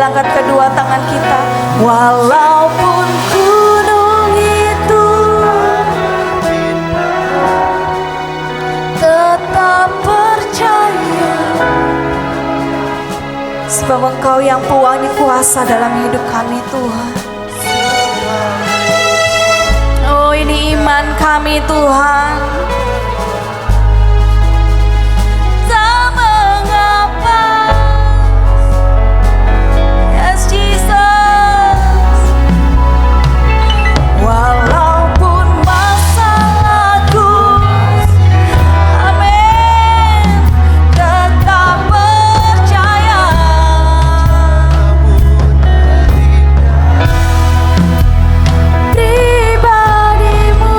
Mari angkat kedua tangan kita. Walaupun gunung itu tetap percaya, sebab Engkau yang punya kuasa dalam hidup kami Tuhan. Oh, ini iman kami Tuhan. Tak mengapa, yes Jesus, walaupun masalahku, amin, tetap percaya. Pribadimu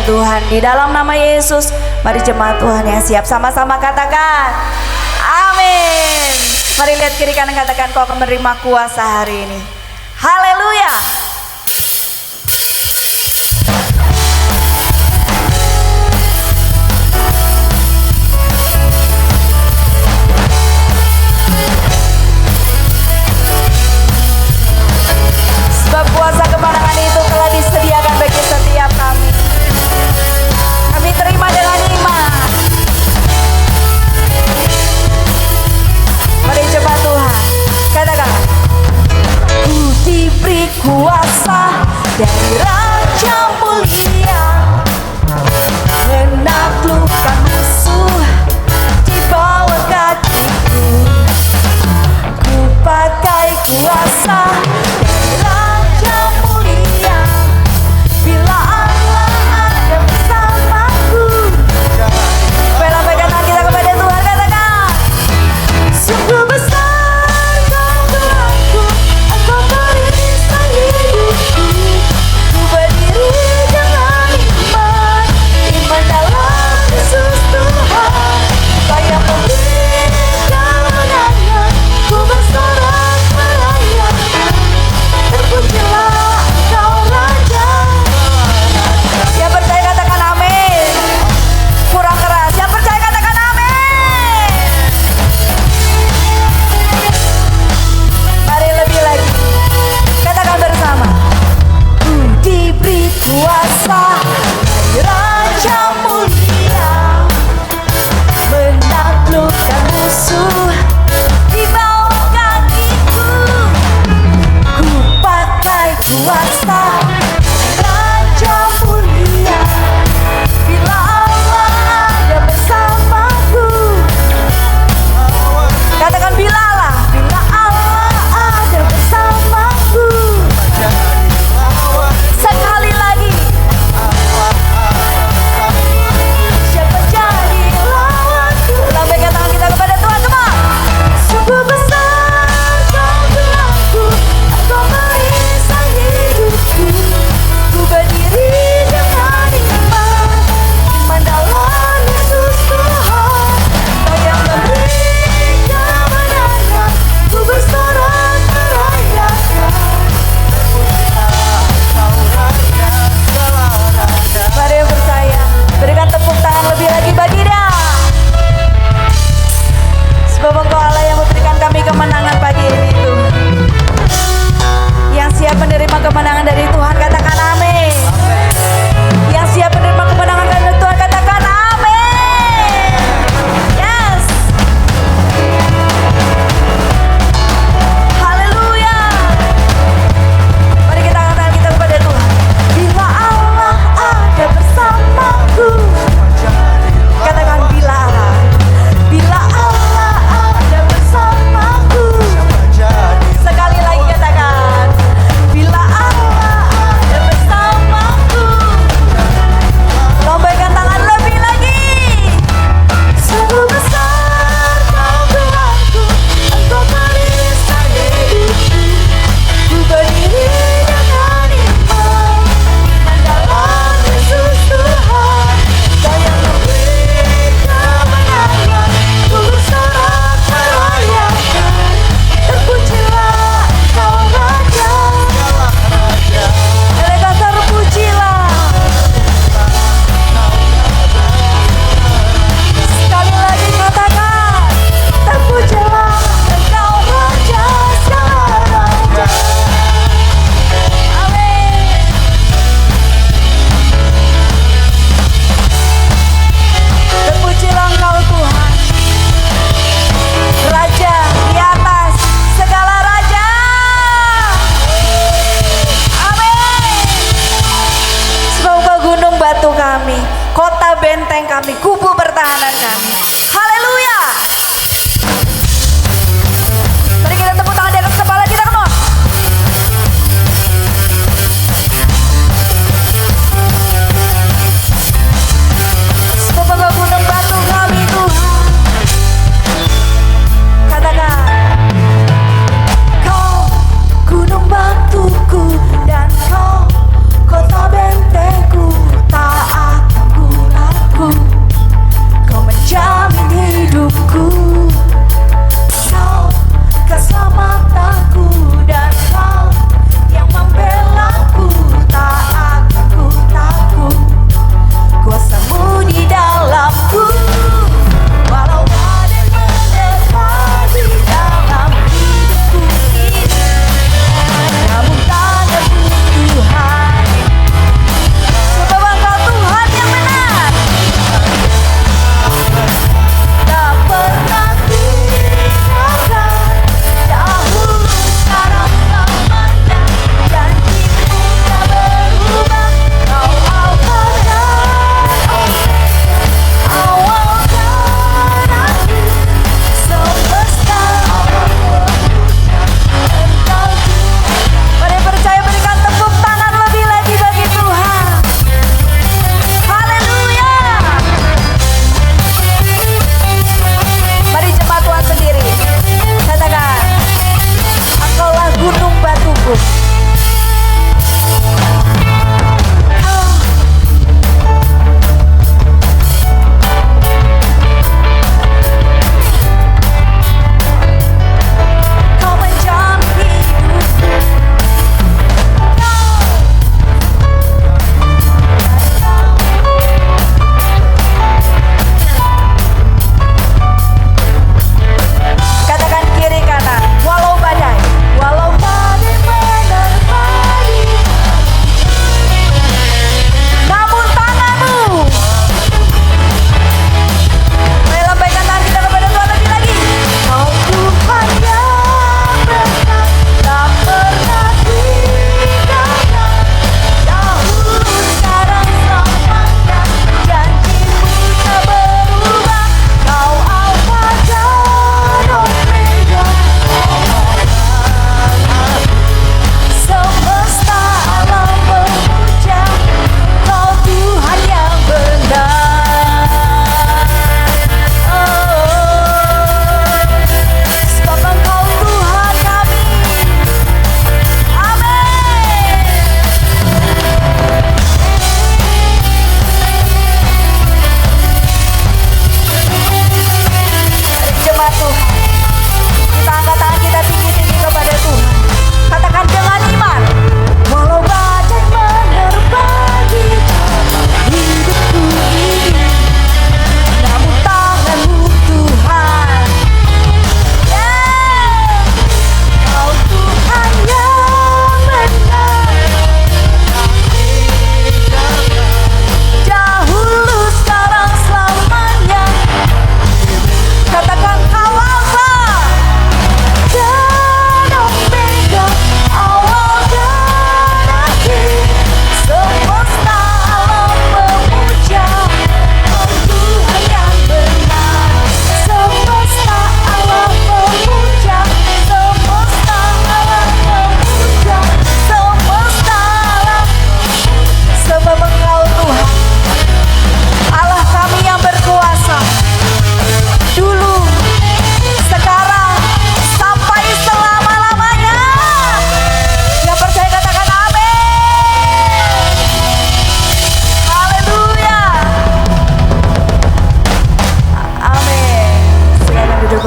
Tuhan. Di dalam nama Yesus, mari jemaat Tuhan yang siap sama-sama katakan amin. Mari lihat kiri kanan, katakan kau akan menerima kuasa hari ini. Haleluya. Sebab kuasa kemenangan itu telah disediakan bagi setiap kami. Kami terima dengan iman. Mari coba Tuhan, katakan ku diberi kuasa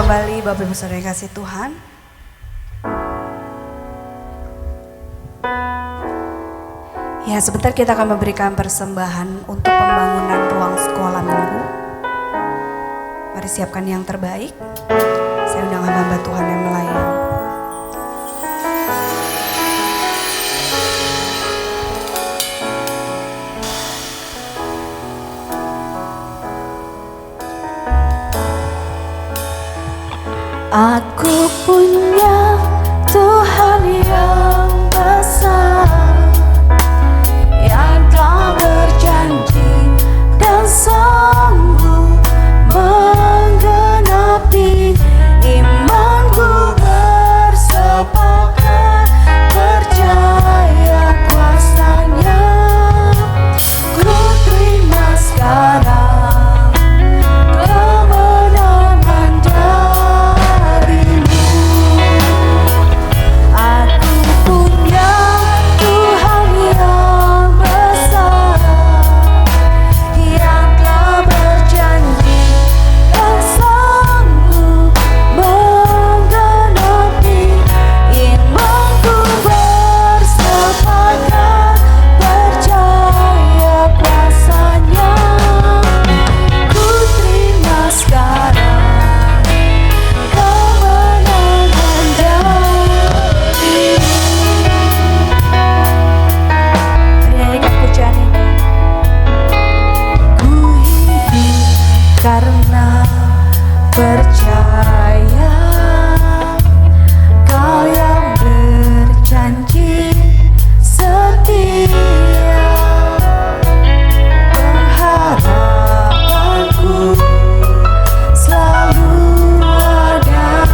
kembali Bapak Ibu Saudara yang kasih Tuhan. Ya, sebentar kita akan memberikan persembahan untuk pembangunan ruang sekolah minggu. Mari siapkan yang terbaik. Saya undang hamba Tuhan yang melayani. Aku punya Tuhan yang besar, yang telah berjanji dan sanggup menggenapi. Imanku bersepakat, percaya kuasanya. Ku terima sekarang kemenangan darimu. Aku punya Tuhan yang besar, yang telah berjanji dan sanggup menggenapi. Imanku bersepakat, percaya kuasanya. Ku terima sekarang kemenangan darimu. Nyanyikan pujian ini. Ku hidup karena percaya, Kau yang berjanji setia. Pengharapanku selalu ada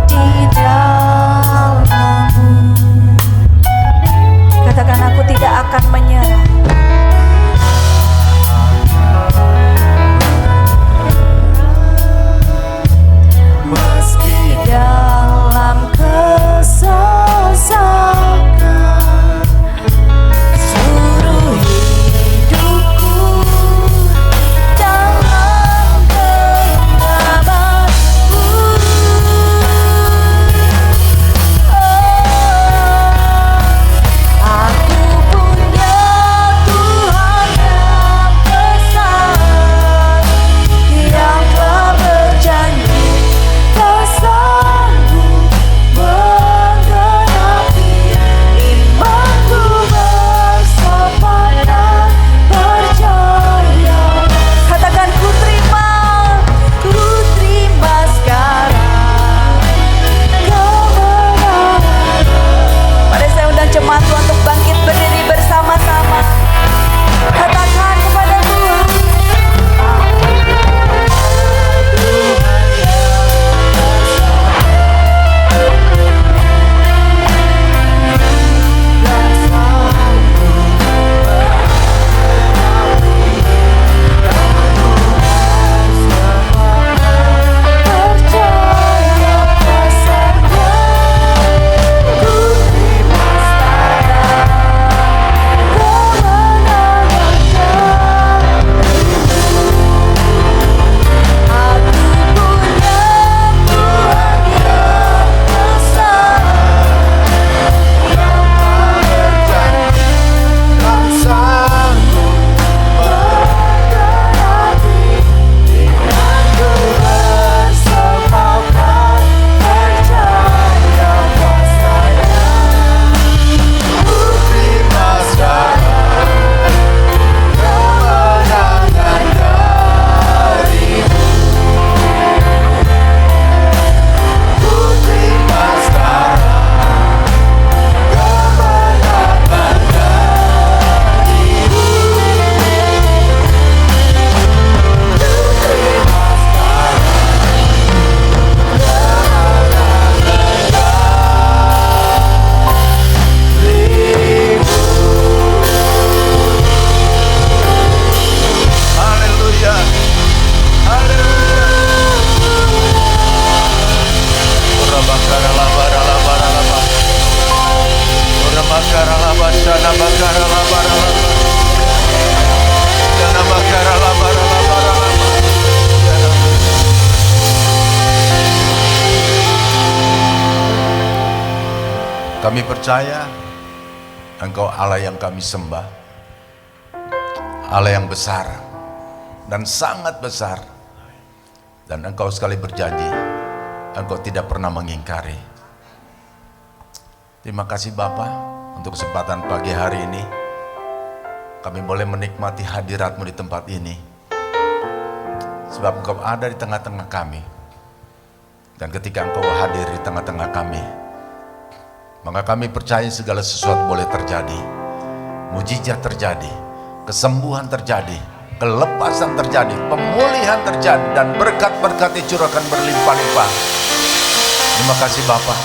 di dalam-Mu. Katakan, aku tidak akan menyerah. Kami percaya Engkau Allah yang kami sembah, Allah yang besar dan sangat besar. Dan Engkau sekali berjanji, Engkau tidak pernah mengingkari. Terima kasih Bapa untuk kesempatan pagi hari ini. Kami boleh menikmati hadirat-Mu di tempat ini. Sebab Engkau ada di tengah-tengah kami. Dan ketika Engkau hadir di tengah-tengah kami, maka kami percaya segala sesuatu boleh terjadi. Mujizat terjadi, kesembuhan terjadi, kelepasan terjadi, pemulihan terjadi, dan berkat-berkat dicurahkan berlimpah-limpah. Terima kasih Bapa.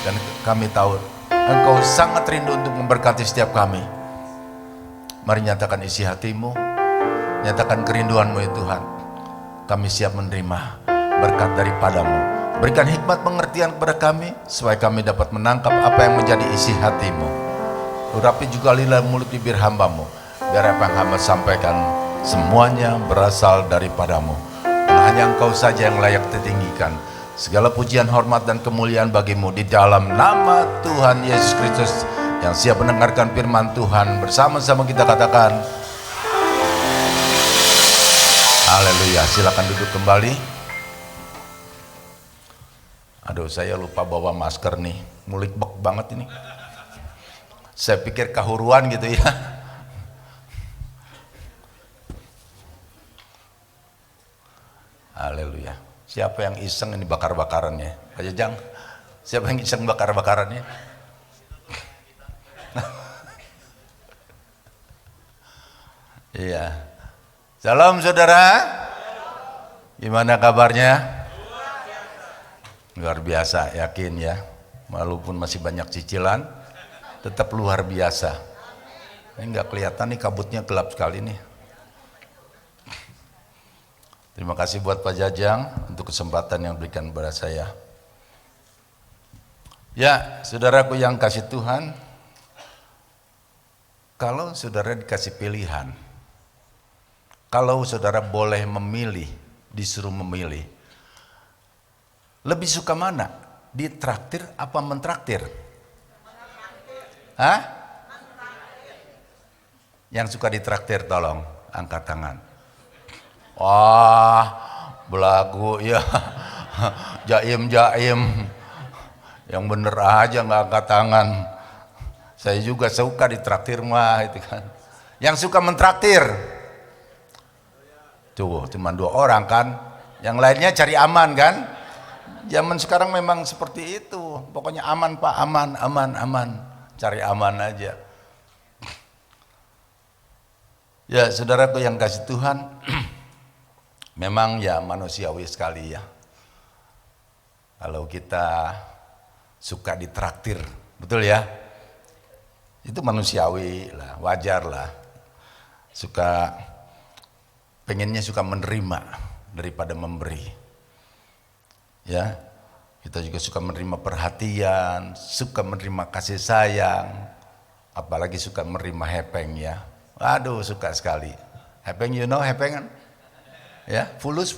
Dan kami tahu Engkau sangat rindu untuk memberkati setiap kami. Mari nyatakan isi hatimu, nyatakan kerinduanmu ya Tuhan. Kami siap menerima berkat daripadamu. Berikan hikmat pengertian kepada kami, supaya kami dapat menangkap apa yang menjadi isi hatimu. Urapi juga lidah mulut bibir hambamu, biar apa yang hamba sampaikan semuanya berasal daripadamu. Dan hanya Engkau saja yang layak ditinggikan. Segala pujian, hormat, dan kemuliaan bagimu di dalam nama Tuhan Yesus Kristus, yang siap mendengarkan firman Tuhan. Bersama-sama kita katakan haleluya. Silakan duduk kembali. Aduh, saya lupa bawa masker nih, mulik bek banget ini. Saya pikir kahuruan gitu ya. Haleluya. Siapa yang iseng ini bakar-bakarannya? Pak Jajang, siapa yang iseng bakar-bakarannya? Iya. Salam saudara. Gimana kabarnya? Luar biasa, yakin ya. Walaupun masih banyak cicilan, tetap luar biasa. Ini nggak kelihatan nih, kabutnya gelap sekali nih. Terima kasih buat Pak Jajang untuk kesempatan yang diberikan kepada saya. Ya, saudaraku yang kasih Tuhan, kalau saudara dikasih pilihan, kalau saudara boleh memilih, disuruh memilih, lebih suka mana? Ditraktir apa mentraktir? Hah? Yang suka ditraktir tolong angkat tangan. Wah, belagu ya. Jaim. Yang bener aja nggak angkat tangan. Saya juga suka ditraktir mah itu kan. Yang suka mentraktir. Tuh, cuma 2 orang kan. Yang lainnya cari aman kan? Zaman sekarang memang seperti itu. Pokoknya aman Pak, aman. Cari aman aja. Ya, saudaraku yang kasih Tuhan, memang ya manusiawi sekali ya. Kalau kita suka ditraktir, betul ya? Itu manusiawi lah, wajar lah. Pengennya suka menerima daripada memberi. Ya, kita juga suka menerima perhatian, suka menerima kasih sayang, apalagi suka menerima hepeng ya. Aduh, suka sekali. Hepeng, you know hepeng kan? Ya, fulus.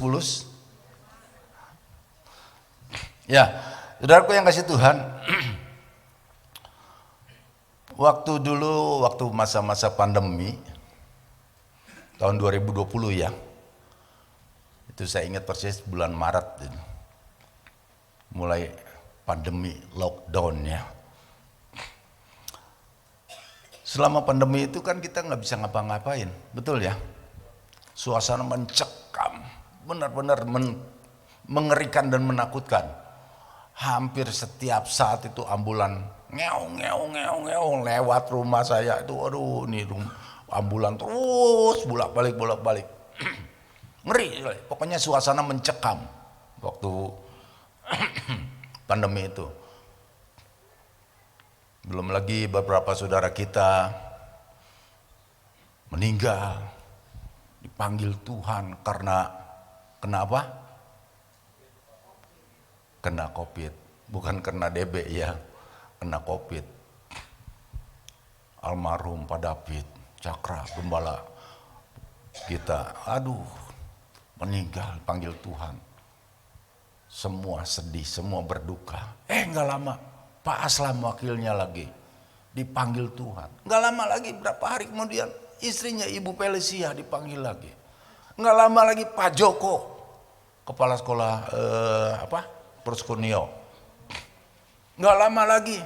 Ya, saudaraku yang kasih Tuhan, waktu masa-masa pandemi, tahun 2020 ya, itu saya ingat persis bulan Maret, mulai pandemi lockdown ya. Selama pandemi itu kan kita nggak bisa ngapa-ngapain, betul ya? Suasana mencekam, benar-benar mengerikan dan menakutkan. Hampir setiap saat itu ambulan ngeong lewat rumah saya itu, aduh nih ambulan terus bolak-balik. Ngeri, pokoknya suasana mencekam waktu pandemi itu. Belum lagi beberapa saudara kita meninggal, dipanggil Tuhan karena apa? Kena COVID, bukan kena DB ya, kena COVID. Almarhum Pak David Cakra, gembala kita, aduh, meninggal, panggil Tuhan. Semua sedih, semua berduka. Enggak lama, Pak Aslam wakilnya lagi dipanggil Tuhan. Nggak lama lagi, berapa hari kemudian istrinya Ibu Felicia dipanggil lagi. Nggak lama lagi Pak Joko, kepala sekolah Proskunio. Nggak lama lagi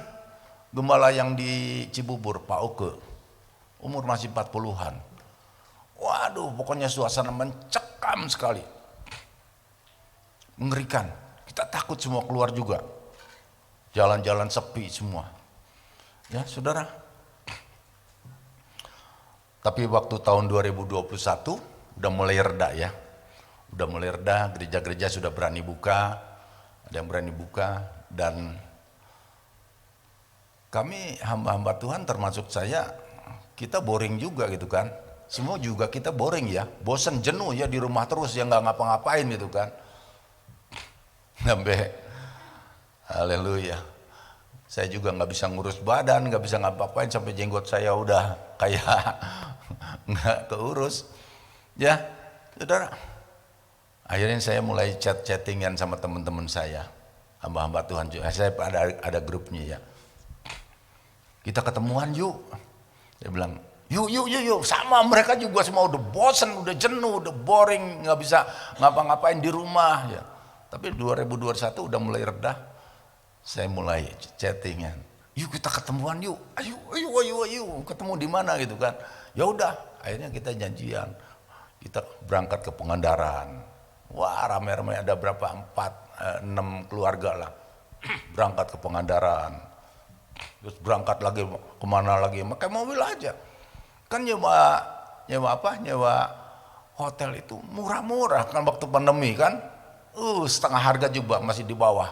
gembala yang di Cibubur, Pak Oke, umur masih 40-an. Waduh, pokoknya suasana mencekam sekali, mengerikan. Kita takut semua keluar juga, jalan-jalan sepi semua. Ya saudara. Tapi waktu tahun 2021 udah mulai reda ya. Udah mulai reda, gereja-gereja sudah berani buka, ada yang berani buka, dan kami hamba-hamba Tuhan termasuk saya, kita boring juga gitu kan. Semua juga kita boring ya, bosan, jenuh ya di rumah terus ya, nggak ngapa-ngapain gitu kan. Sampai haleluya, saya juga nggak bisa ngurus badan, nggak bisa ngapa-ngapain, sampai jenggot saya udah kayak nggak keurus ya saudara. Akhirnya saya mulai chattingan sama teman-teman saya, hamba-hamba Tuhan juga. Saya ada grupnya ya, kita ketemuan yuk. Saya bilang yuk, sama mereka juga semua udah bosen, udah jenuh, udah boring, nggak bisa ngapa-ngapain di rumah ya. Tapi 2021 udah mulai reda, saya mulai chattingan, yuk kita ketemuan yuk, ayo ketemu di mana gitu kan. Ya udah, akhirnya kita janjian, kita berangkat ke Pangandaran. Wah, ramai-ramai, ada berapa, 4-6 keluarga lah berangkat ke Pangandaran. Terus berangkat lagi kemana lagi, pakai mobil aja. Kan nyewa hotel itu murah-murah kan waktu pandemi kan. Setengah harga juga, masih di bawah.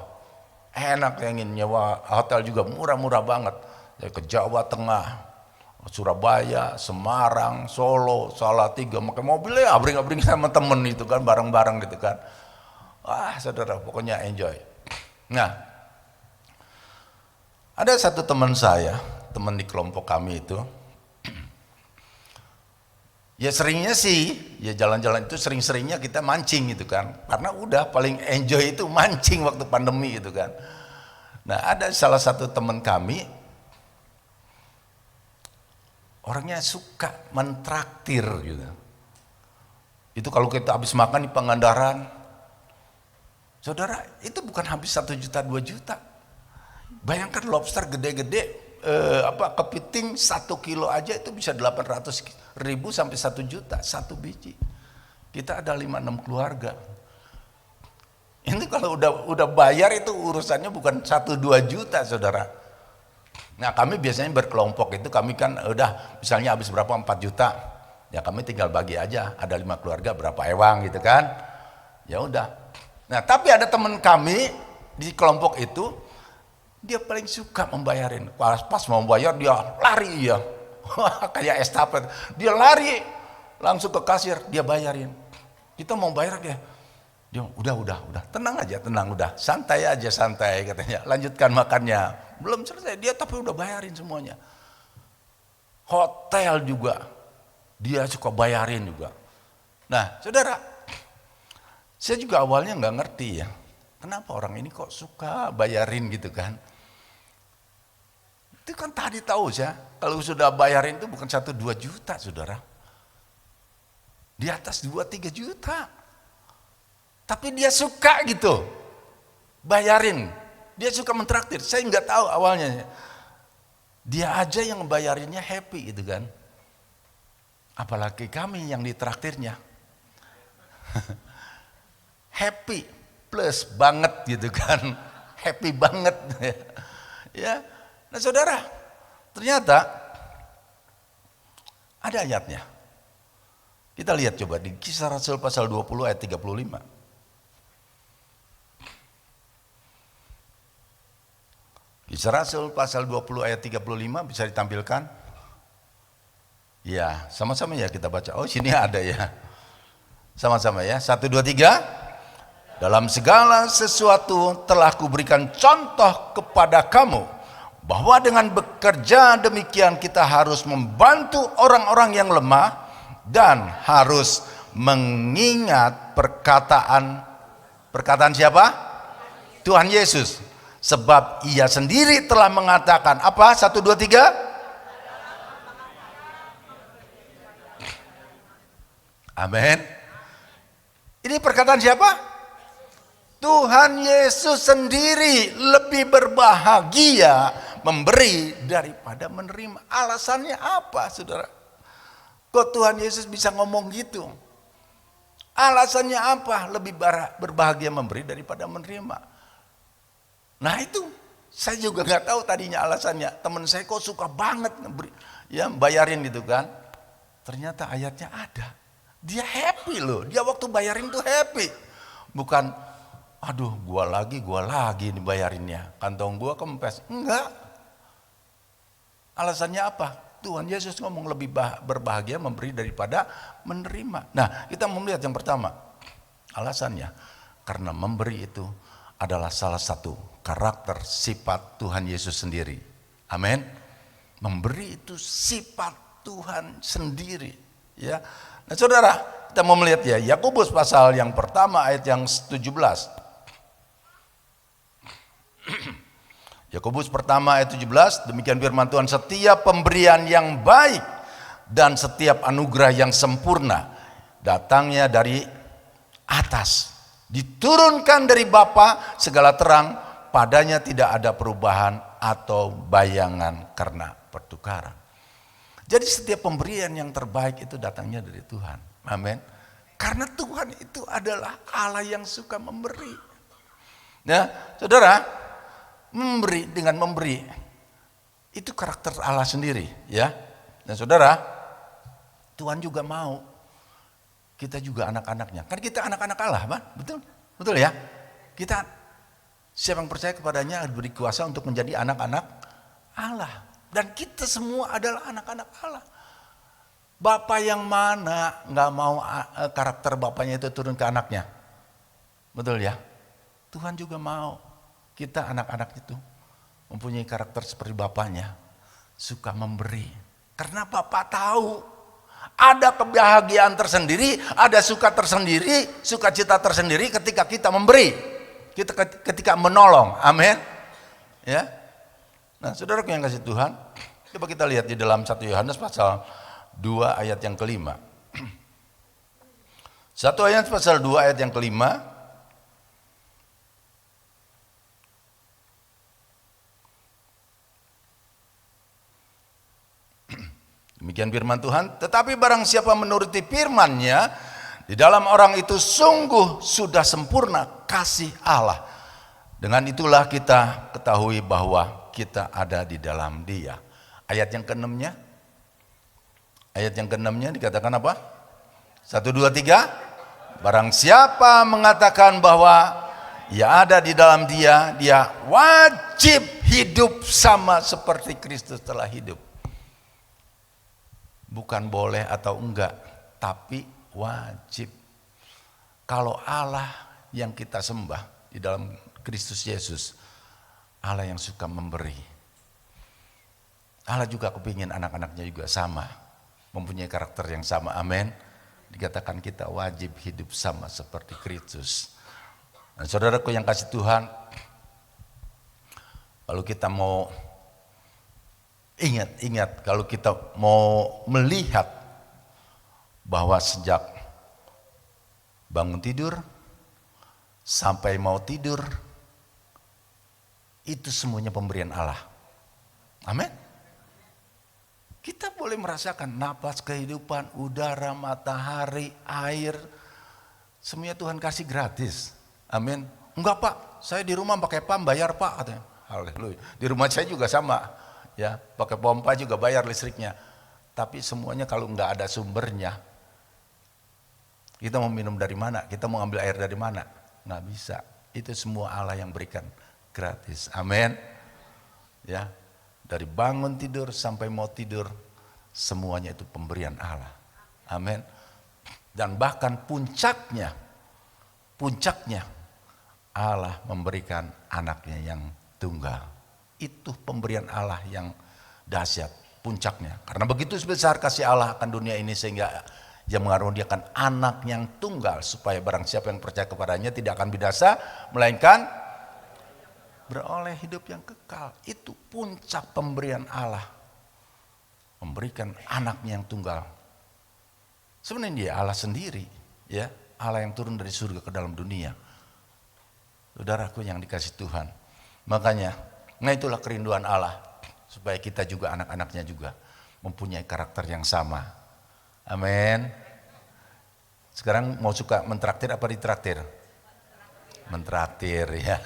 Enak, yang ingin nyewa hotel juga murah-murah banget. Dari ke Jawa Tengah, Surabaya, Semarang, Solo, Salatiga, pakai mobilnya abring-abring sama temen itu kan, bareng-bareng gitu kan. Wah saudara, pokoknya enjoy. Nah, ada satu teman saya, teman di kelompok kami itu, ya seringnya sih, ya jalan-jalan itu sering-seringnya kita mancing gitu kan. Karena udah paling enjoy itu mancing waktu pandemi gitu kan. Nah, ada salah satu teman kami, orangnya suka mentraktir gitu. Itu kalau kita habis makan di Pangandaran, saudara, itu bukan habis 1 juta 2 juta. Bayangkan lobster gede-gede, kepiting 1 kilo aja itu bisa 800.000 sampai 1 juta satu biji. Kita ada 5-6 keluarga. Ini kalau udah bayar itu urusannya bukan 1-2 juta saudara. Nah kami biasanya berkelompok itu, kami kan udah misalnya habis berapa 4 juta, ya kami tinggal bagi aja, ada 5 keluarga berapa ewang gitu kan. Ya udah. Nah tapi ada teman kami di kelompok itu, dia paling suka membayarin. Pas mau bayar dia lari ya, kayak estafet. Dia lari langsung ke kasir, dia bayarin. Kita mau bayar dia udah, tenang aja, udah, santai aja, santai katanya. Lanjutkan makannya. Belum selesai dia tapi udah bayarin semuanya. Hotel juga dia suka bayarin juga. Nah, saudara, saya juga awalnya nggak ngerti ya, kenapa orang ini kok suka bayarin gitu kan. Itu kan tadi tahu ya, kalau sudah bayarin itu bukan 1-2 juta saudara, di atas 2-3 juta. Tapi dia suka gitu bayarin, dia suka mentraktir. Saya nggak tahu awalnya, dia aja yang bayarinnya happy gitu kan, apalagi kami yang ditraktirnya happy plus banget gitu kan, happy banget ya. Nah saudara, ternyata ada ayatnya. Kita lihat coba di Kisah Rasul pasal 20 ayat 35. Kisah Rasul pasal 20 ayat 35 bisa ditampilkan? Ya, sama-sama ya kita baca. Oh, sini ada ya. Sama-sama ya. 1, 2, 3. Dalam segala sesuatu telah kuberikan contoh kepada kamu, bahwa dengan bekerja demikian kita harus membantu orang-orang yang lemah dan harus mengingat perkataan siapa? Tuhan Yesus. Sebab ia sendiri telah mengatakan, apa? 1, 2, 3. Amin. Ini perkataan siapa? Tuhan Yesus sendiri lebih berbahagia memberi daripada menerima. Alasannya apa, saudara? Kok Tuhan Yesus bisa ngomong gitu? Alasannya apa? Lebih berbahagia memberi daripada menerima. Nah itu, saya juga nggak tahu tadinya alasannya. Teman saya kok suka banget ya bayarin gitu kan. Ternyata ayatnya ada. Dia happy loh, dia waktu bayarin tuh happy. Bukan, aduh gua lagi dibayarinnya, kantong gua kempes. Enggak. Alasannya apa? Tuhan Yesus ngomong lebih berbahagia memberi daripada menerima. Nah, kita mau melihat yang pertama. Alasannya, karena memberi itu adalah salah satu karakter sifat Tuhan Yesus sendiri. Amin. Memberi itu sifat Tuhan sendiri. Ya. Nah saudara, kita mau melihat ya, Yakobus pasal yang pertama ayat yang 17. Yakobus pertama ayat 17, demikian firman Tuhan, setiap pemberian yang baik dan setiap anugerah yang sempurna datangnya dari atas, diturunkan dari Bapa segala terang, padanya tidak ada perubahan atau bayangan karena pertukaran. Jadi setiap pemberian yang terbaik itu datangnya dari Tuhan. Amin. Karena Tuhan itu adalah Allah yang suka memberi. Nah, saudara, dengan memberi itu karakter Allah sendiri, ya. Dan saudara, Tuhan juga mau kita juga anak-anaknya. Kan kita anak-anak Allah, Pak? Betul? Betul ya? Kita siapa yang percaya kepadanya diberi kuasa untuk menjadi anak-anak Allah. Dan kita semua adalah anak-anak Allah. Bapak yang mana nggak mau karakter bapaknya itu turun ke anaknya? Betul ya? Tuhan juga mau kita anak-anak itu mempunyai karakter seperti bapaknya. Suka memberi. Karena Bapak tahu ada kebahagiaan tersendiri, ada suka tersendiri, sukacita tersendiri ketika kita memberi. Ketika menolong. Amin. Ya. Nah, saudaraku yang kasih Tuhan, coba kita lihat di dalam 1 Yohanes pasal 2 ayat yang kelima. 1 Yohanes pasal 2 ayat yang kelima. Demikian firman Tuhan, tetapi barang siapa menuruti firman-Nya, di dalam orang itu sungguh sudah sempurna kasih Allah. Dengan itulah kita ketahui bahwa kita ada di dalam Dia. Ayat yang ke-6-nya. Ayat yang ke-6-nya dikatakan apa? 1, 2, 3. Barang siapa mengatakan bahwa ia ada di dalam Dia, dia wajib hidup sama seperti Kristus telah hidup. Bukan boleh atau enggak, tapi wajib. Kalau Allah yang kita sembah di dalam Kristus Yesus, Allah yang suka memberi. Allah juga kepingin anak-anaknya juga sama, mempunyai karakter yang sama. Amin. Dikatakan kita wajib hidup sama seperti Kristus. Dan saudaraku yang kasih Tuhan, kalau kita mau ingat, kalau kita mau melihat bahwa sejak bangun tidur sampai mau tidur, itu semuanya pemberian Allah. Amin. Kita boleh merasakan napas kehidupan, udara, matahari, air, semuanya Tuhan kasih gratis. Amin. Enggak Pak, saya di rumah pakai PAM bayar Pak, katanya. Haleluya. Di rumah saya juga sama, ya, pakai pompa juga bayar listriknya. Tapi semuanya kalau enggak ada sumbernya, kita mau minum dari mana? Kita mau ambil air dari mana? Nggak bisa. Itu semua Allah yang berikan gratis. Amin. Ya, dari bangun tidur sampai mau tidur, semuanya itu pemberian Allah. Amin. Dan bahkan puncaknya Allah memberikan anaknya yang tunggal. Itu pemberian Allah yang dahsyat, puncaknya. Karena begitu besar kasih Allah akan dunia ini sehingga Dia mengaruniakan anak yang tunggal supaya barang siapa yang percaya kepadanya tidak akan binasa melainkan beroleh hidup yang kekal. Itu puncak pemberian Allah. Memberikan anaknya yang tunggal. Sebenarnya dia Allah sendiri, ya, Allah yang turun dari surga ke dalam dunia. Saudaraku yang dikasih Tuhan. Makanya, nah itulah kerinduan Allah, supaya kita juga anak-anaknya juga mempunyai karakter yang sama. Amin. Sekarang mau suka mentraktir apa ditraktir? Mentraktir, ya.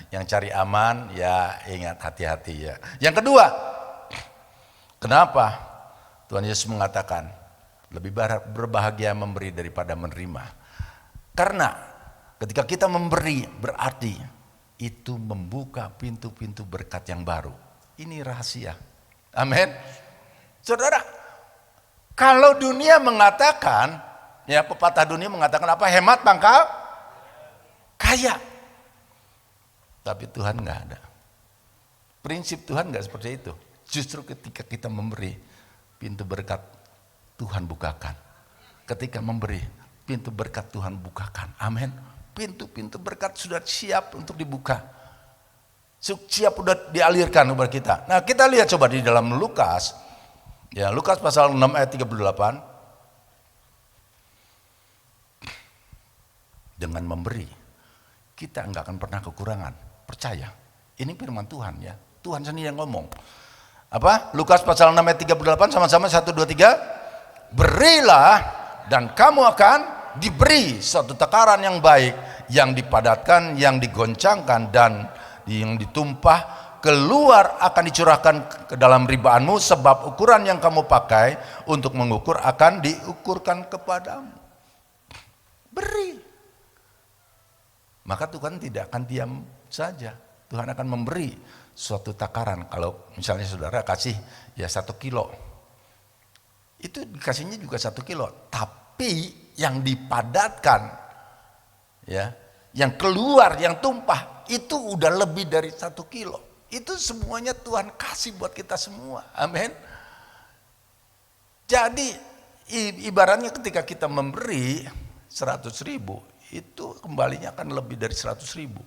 Yang cari aman, ya ingat hati-hati, ya. Yang kedua, kenapa Tuhan Yesus mengatakan lebih berbahagia memberi daripada menerima? Karena ketika kita memberi berarti itu membuka pintu-pintu berkat yang baru. Ini rahasia. Amin. Saudara, kalau dunia mengatakan, ya pepatah dunia mengatakan apa? Hemat pangkal kaya. Tapi Tuhan enggak ada. Prinsip Tuhan enggak seperti itu. Justru ketika kita memberi, pintu berkat Tuhan bukakan. Ketika memberi, pintu berkat Tuhan bukakan. Amin. Pintu-pintu berkat sudah siap untuk dibuka. Siap sudah dialirkan kepada kita. Nah, kita lihat coba di dalam Lukas. Ya, Lukas pasal 6 ayat 38. Dengan memberi, kita enggak akan pernah kekurangan. Percaya. Ini firman Tuhan, ya. Tuhan sendiri yang ngomong. Apa? Lukas pasal 6 ayat 38, sama-sama 1, 2, 3. Berilah dan kamu akan diberi suatu takaran yang baik, yang dipadatkan, yang digoncangkan, dan yang ditumpah keluar akan dicurahkan ke dalam ribaanmu, sebab ukuran yang kamu pakai untuk mengukur akan diukurkan kepadamu. Beri. Maka Tuhan tidak akan diam saja. Tuhan akan memberi suatu takaran. Kalau misalnya saudara kasih ya 1 kilo, itu dikasihnya juga 1 kilo. Tapi yang dipadatkan, ya, yang keluar, yang tumpah, itu udah lebih dari 1 kilo. Itu semuanya Tuhan kasih buat kita semua. Amin. Jadi ibaratnya ketika kita memberi 100.000, itu kembalinya akan lebih dari 100.000.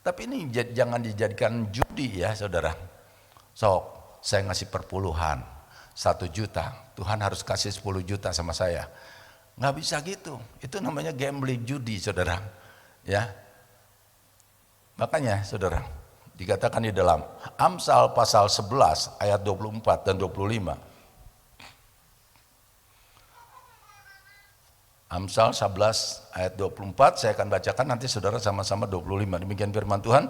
Tapi ini jangan dijadikan judi, ya saudara. Sok, saya ngasih perpuluhan 1 juta, Tuhan harus kasih 10 juta sama saya. Nggak bisa gitu. Itu namanya gambling, judi, saudara. Ya. Makanya, saudara, dikatakan di dalam Amsal pasal 11 ayat 24 dan 25. Amsal 11 ayat 24, saya akan bacakan, nanti saudara sama-sama 25. Demikian firman Tuhan.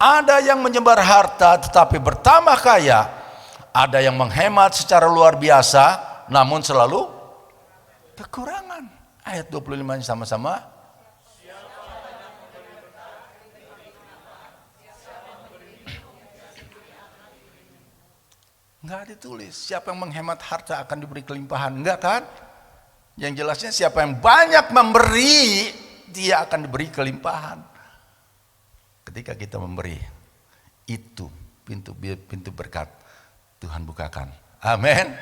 Ada yang menyebar harta tetapi bertambah kaya, ada yang menghemat secara luar biasa namun selalu kekurangan. Ayat 25 sama-sama. Enggak ditulis siapa yang menghemat harta akan diberi kelimpahan, enggak kan? Yang jelasnya siapa yang banyak memberi, dia akan diberi kelimpahan. Ketika kita memberi, itu pintu berkat Tuhan bukakan. Amin.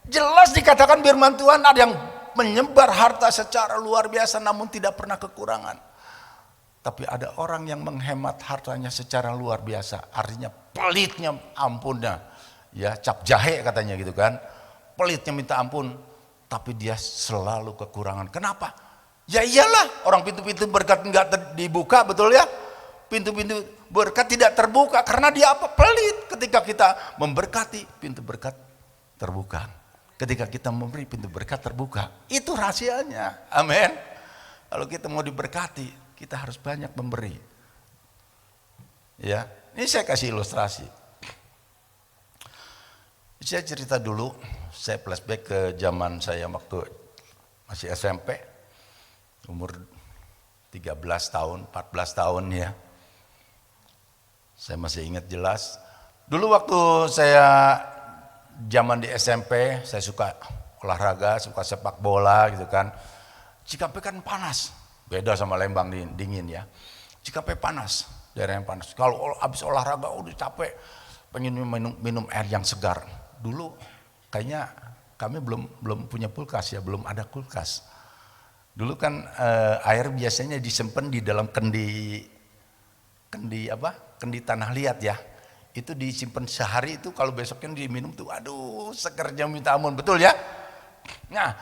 Jelas dikatakan firman Tuhan, ada yang menyebar harta secara luar biasa namun tidak pernah kekurangan. Tapi ada orang yang menghemat hartanya secara luar biasa, artinya pelitnya ampunnya. Ya, cap jahe katanya gitu kan. Pelitnya minta ampun. Tapi dia selalu kekurangan. Kenapa? Ya iyalah, orang pintu-pintu berkat enggak dibuka, betul ya? Pintu-pintu berkat tidak terbuka karena dia apa? Pelit. Ketika kita memberkati, pintu berkat terbuka. Ketika kita memberi, pintu berkat terbuka. Itu rahasianya. Amin. Kalau kita mau diberkati, kita harus banyak memberi. Ya, ini saya kasih ilustrasi. Saya cerita dulu, saya flashback ke zaman saya waktu masih SMP, umur 13 tahun, 14 tahun ya. Saya masih ingat jelas. Dulu waktu saya zaman di SMP, saya suka olahraga, suka sepak bola gitu kan. Cikampek kan panas, beda sama Lembang dingin ya. Cikampek panas, daerah yang panas. Kalau habis olahraga udah capek, pengen minum air yang segar. Dulu kayaknya kami belum punya kulkas ya, belum ada kulkas. Dulu kan air biasanya disimpan di dalam kendi kendi tanah liat ya. Itu disimpan sehari itu kalau besoknya diminum tuh aduh segernya minta ampun, betul ya? Nah,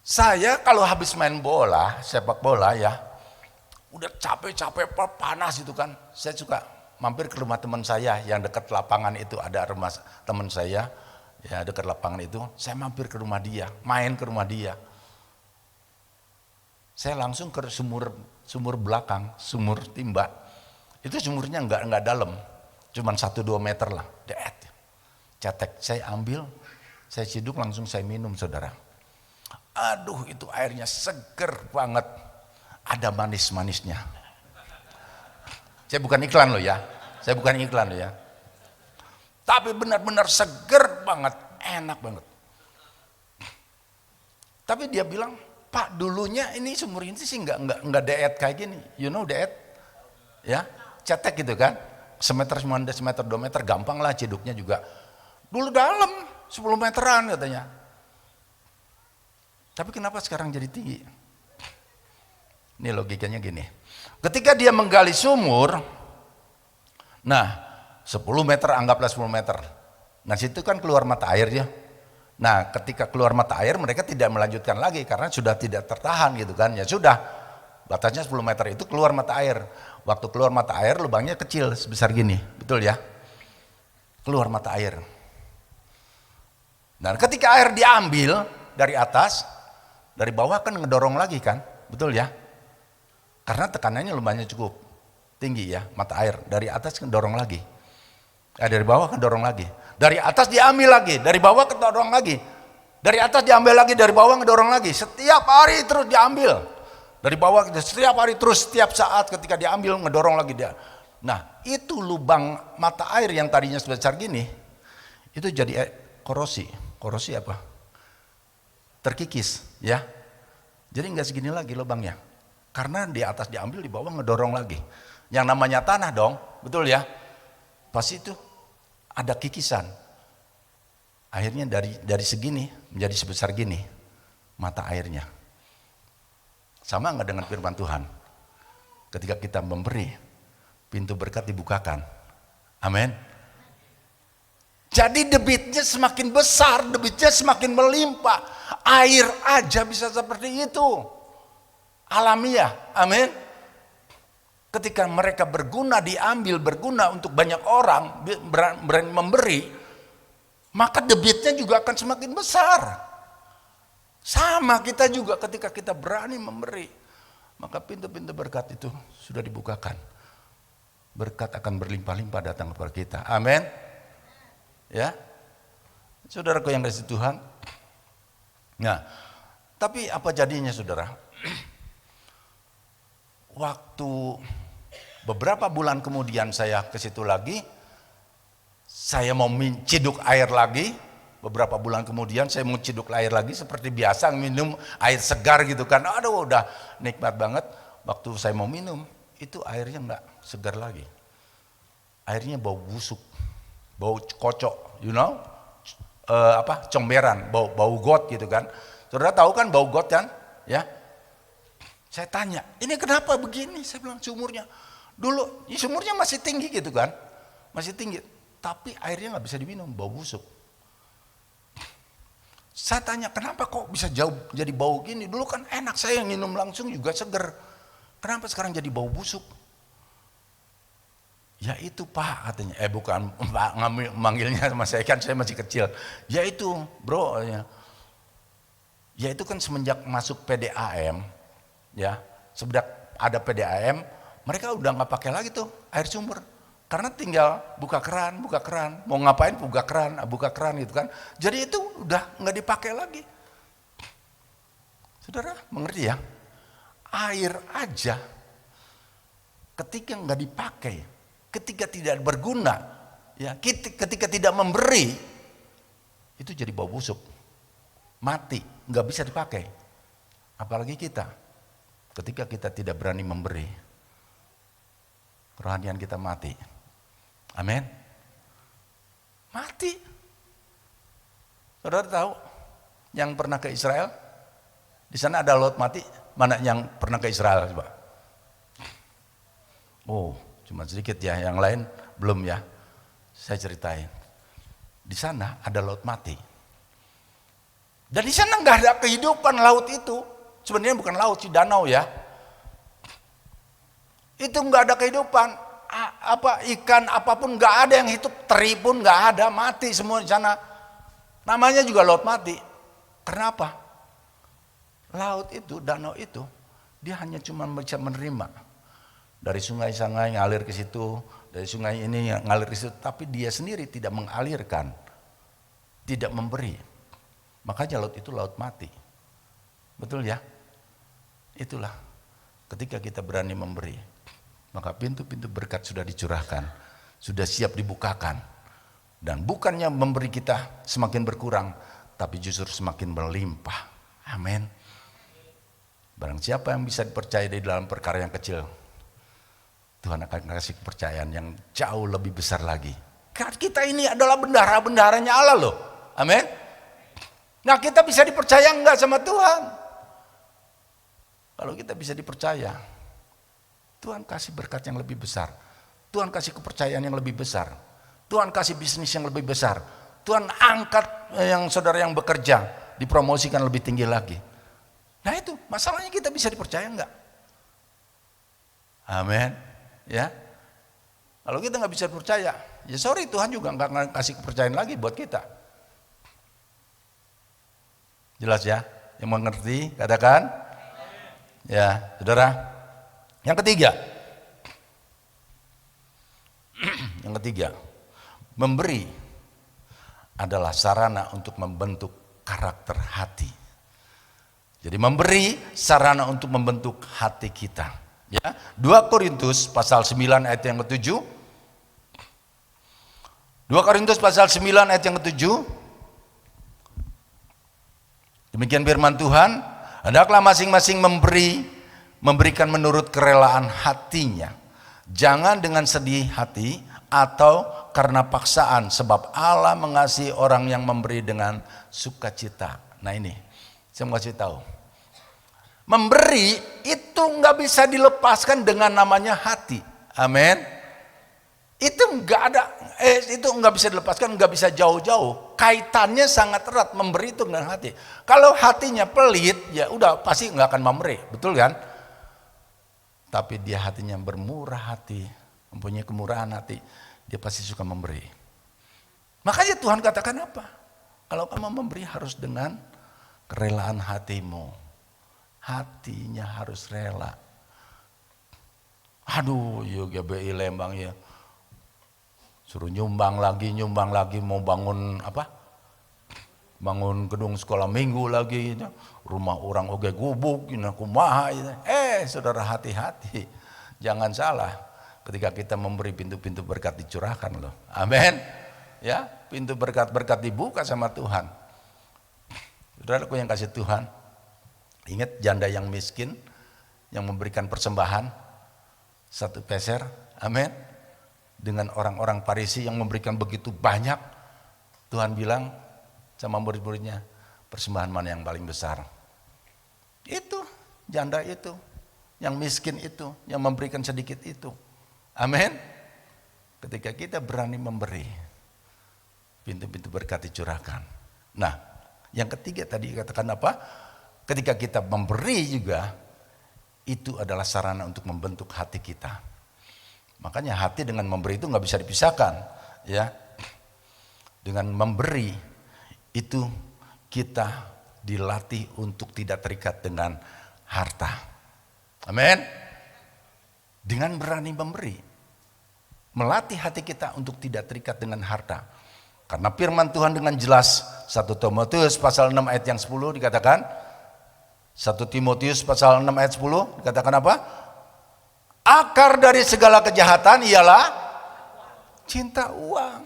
saya kalau habis main bola, sepak bola ya, udah capek-capek panas itu kan, saya suka mampir ke rumah teman saya yang dekat lapangan itu, ada rumah teman saya ya dekat lapangan itu, saya mampir ke rumah dia, main ke rumah dia. Saya langsung ke sumur belakang, sumur timba. Itu sumurnya enggak dalam, cuman 1-2 meter lah, cetek. Saya ambil, saya ciduk langsung saya minum saudara. Aduh itu airnya seger banget, ada manis-manisnya. Saya bukan iklan loh ya, tapi benar-benar seger banget, enak banget. Tapi dia bilang, Pak dulunya ini sumur ini sih nggak deet kayak gini, you know deet, ya cetek gitu kan, semeter 2 meter, gampang lah ciduknya juga. Dulu dalam 10 meteran katanya. Tapi kenapa sekarang jadi tinggi? Ini logikanya gini. Ketika dia menggali sumur, nah 10 meter anggaplah 10 meter. Nah situ kan keluar mata air ya. Nah ketika keluar mata air mereka tidak melanjutkan lagi karena sudah tidak tertahan gitu kan. Ya sudah, batasnya 10 meter itu keluar mata air. Waktu keluar mata air lubangnya kecil sebesar gini, betul ya? Keluar mata air. Nah ketika air diambil dari atas, dari bawah kan ngedorong lagi kan, betul ya? Karena tekanannya lumayan cukup tinggi ya, mata air. Dari atas ngedorong lagi. Dari bawah ngedorong lagi. Dari atas diambil lagi, dari bawah ngedorong lagi. Dari atas diambil lagi, dari bawah ngedorong lagi. Setiap hari terus diambil. Dari bawah setiap hari terus, setiap saat ketika diambil ngedorong lagi dia. Nah, itu lubang mata air yang tadinya sebesar gini, itu jadi korosi. Korosi apa? Terkikis ya, jadi nggak segini lagi lubangnya karena di atas diambil, di bawah ngedorong lagi, yang namanya tanah dong, betul ya, pasti itu ada kikisan, akhirnya dari segini menjadi sebesar gini mata airnya. Sama nggak dengan firman Tuhan, ketika kita memberi pintu berkat dibukakan, amin. Jadi debitnya semakin besar, debitnya semakin melimpah. Air aja bisa seperti itu. Alamiah, amin. Ketika mereka berguna, diambil, berguna untuk banyak orang, berani memberi, maka debitnya juga akan semakin besar. Sama kita juga ketika kita berani memberi, maka pintu-pintu berkat itu sudah dibukakan. Berkat akan berlimpah-limpah datang kepada kita, amin. Ya, saudaraku yang kasih Tuhan. Nah, tapi apa jadinya saudara? Waktu beberapa bulan kemudian saya ke situ lagi, saya mau ciduk air lagi. Beberapa bulan kemudian saya mau ciduk air lagi seperti biasa, minum air segar gitu kan. Aduh udah nikmat banget. Waktu saya mau minum, itu airnya enggak segar lagi. Airnya bau busuk. Bau kocok, you know, comberan, bau got gitu kan. Saudara tahu kan bau got kan, ya? Saya tanya, ini kenapa begini? Saya bilang sumurnya, dulu sumurnya masih tinggi gitu kan, masih tinggi, tapi airnya nggak bisa diminum, bau busuk. Saya tanya, kenapa kok bisa jauh jadi bau gini? Dulu kan enak, saya yang minum langsung juga seger. Kenapa sekarang jadi bau busuk? Ya itu Pak katanya, bukan Pak manggilnya sama saya kan saya masih kecil. Ya itu bro, ya itu kan semenjak masuk PDAM, ya semenjak ada PDAM, mereka udah nggak pakai lagi tuh air sumber, karena tinggal buka keran, mau ngapain buka keran gitu kan. Jadi itu udah nggak dipakai lagi. Saudara mengerti ya? Air aja ketika nggak dipakai, ketika tidak berguna, ya, ketika tidak memberi, itu jadi bau busuk, mati, nggak bisa dipakai. Apalagi kita, ketika kita tidak berani memberi, kerohanian kita mati. Amin. Mati. Saudara tahu yang pernah ke Israel? Di sana ada laut mati. Mana yang pernah ke Israel coba? Oh, cuma sedikit ya, yang lain belum ya. Saya ceritain. Di sana ada laut mati. Dan di sana nggak ada kehidupan laut itu. Sebenarnya bukan laut sih, danau ya. Itu nggak ada kehidupan. Ikan apapun nggak ada yang hidup, teri pun nggak ada, mati semua di sana. Namanya juga laut mati. Kenapa? Laut itu, danau itu, dia hanya cuma bisa menerima. Dari sungai-sungai ngalir ke situ, dari sungai ini ngalir ke situ, tapi dia sendiri tidak mengalirkan, tidak memberi. Makanya laut itu laut mati. Betul ya? Itulah ketika kita berani memberi, maka pintu-pintu berkat sudah dicurahkan, sudah siap dibukakan. Dan bukannya memberi kita semakin berkurang, tapi justru semakin berlimpah. Amin. Barang siapa yang bisa dipercaya di dalam perkara yang kecil, Tuhan akan kasih kepercayaan yang jauh lebih besar lagi. Karena kita ini adalah bendahara-bendaharanya Allah loh. Amin. Nah, kita bisa dipercaya enggak sama Tuhan? Kalau kita bisa dipercaya, Tuhan kasih berkat yang lebih besar. Tuhan kasih kepercayaan yang lebih besar. Tuhan kasih bisnis yang lebih besar. Tuhan angkat yang saudara yang bekerja, dipromosikan lebih tinggi lagi. Nah itu, masalahnya kita bisa dipercaya enggak? Amin. Ya, kalau kita nggak bisa percaya, ya sorry, Tuhan juga nggak kasih kepercayaan lagi buat kita. Jelas ya? Yang mengerti katakan. Ya, saudara. Yang ketiga, memberi adalah sarana untuk membentuk karakter hati. Jadi memberi sarana untuk membentuk hati kita. Ya, 2 Korintus pasal 9 ayat yang ke-7. 2 Korintus pasal 9 ayat yang ke-7. Demikian firman Tuhan, hendaklah masing-masing memberikan menurut kerelaan hatinya. Jangan dengan sedih hati atau karena paksaan, sebab Allah mengasihi orang yang memberi dengan sukacita. Nah ini, saya mau kasih tahu. Memberi itu nggak bisa dilepaskan dengan namanya hati. Amin. Itu nggak bisa dilepaskan, nggak bisa jauh-jauh. Kaitannya sangat erat memberi itu dengan hati. Kalau hatinya pelit, ya udah pasti nggak akan memberi, betul kan? Tapi dia hatinya bermurah hati, mempunyai kemurahan hati, dia pasti suka memberi. Makanya Tuhan katakan apa? Kalau kamu memberi harus dengan kerelaan hatimu. Hatinya harus rela. Aduh, GBI Lembang ya. Suruh nyumbang lagi mau bangun apa? Bangun gedung sekolah minggu lagi, rumah orang oge gubuk, kumaha. Saudara hati-hati. Jangan salah. Ketika kita memberi, pintu-pintu berkat dicurahkan loh. Amin. Ya, pintu berkat-berkat dibuka sama Tuhan. Saudaraku yang kasih Tuhan, ingat janda yang miskin yang memberikan persembahan 1 peser, amin. Dengan orang-orang Farisi yang memberikan begitu banyak, Tuhan bilang sama murid-muridnya, persembahan mana yang paling besar? Itu, janda itu, yang miskin itu, yang memberikan sedikit itu, amin. Ketika kita berani memberi, pintu-pintu berkat dicurahkan. Nah, yang ketiga tadi katakan apa? Ketika kita memberi juga, itu adalah sarana untuk membentuk hati kita. Makanya hati dengan memberi itu nggak bisa dipisahkan, ya. Dengan memberi itu kita dilatih untuk tidak terikat dengan harta. Amin. Dengan berani memberi, melatih hati kita untuk tidak terikat dengan harta. Karena firman Tuhan dengan jelas, 1 Timotius pasal 6 ayat yang 10 dikatakan, 1 Timotius pasal 6 ayat 10 dikatakan apa? Akar dari segala kejahatan ialah cinta uang.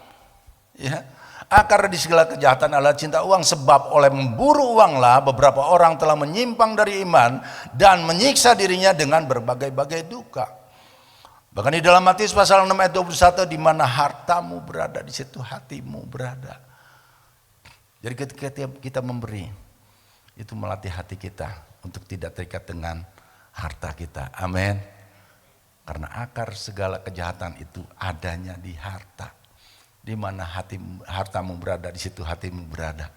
Ya. Akar dari segala kejahatan adalah cinta uang, sebab oleh memburu uanglah beberapa orang telah menyimpang dari iman dan menyiksa dirinya dengan berbagai-bagai duka. Bahkan di dalam Matius pasal 6 ayat 21, di mana hartamu berada, di situ hatimu berada. Jadi ketika kita memberi, itu melatih hati kita untuk tidak terikat dengan harta kita. Amin. Karena akar segala kejahatan itu adanya di harta. Di mana hartamu berada, di situ hatimu berada.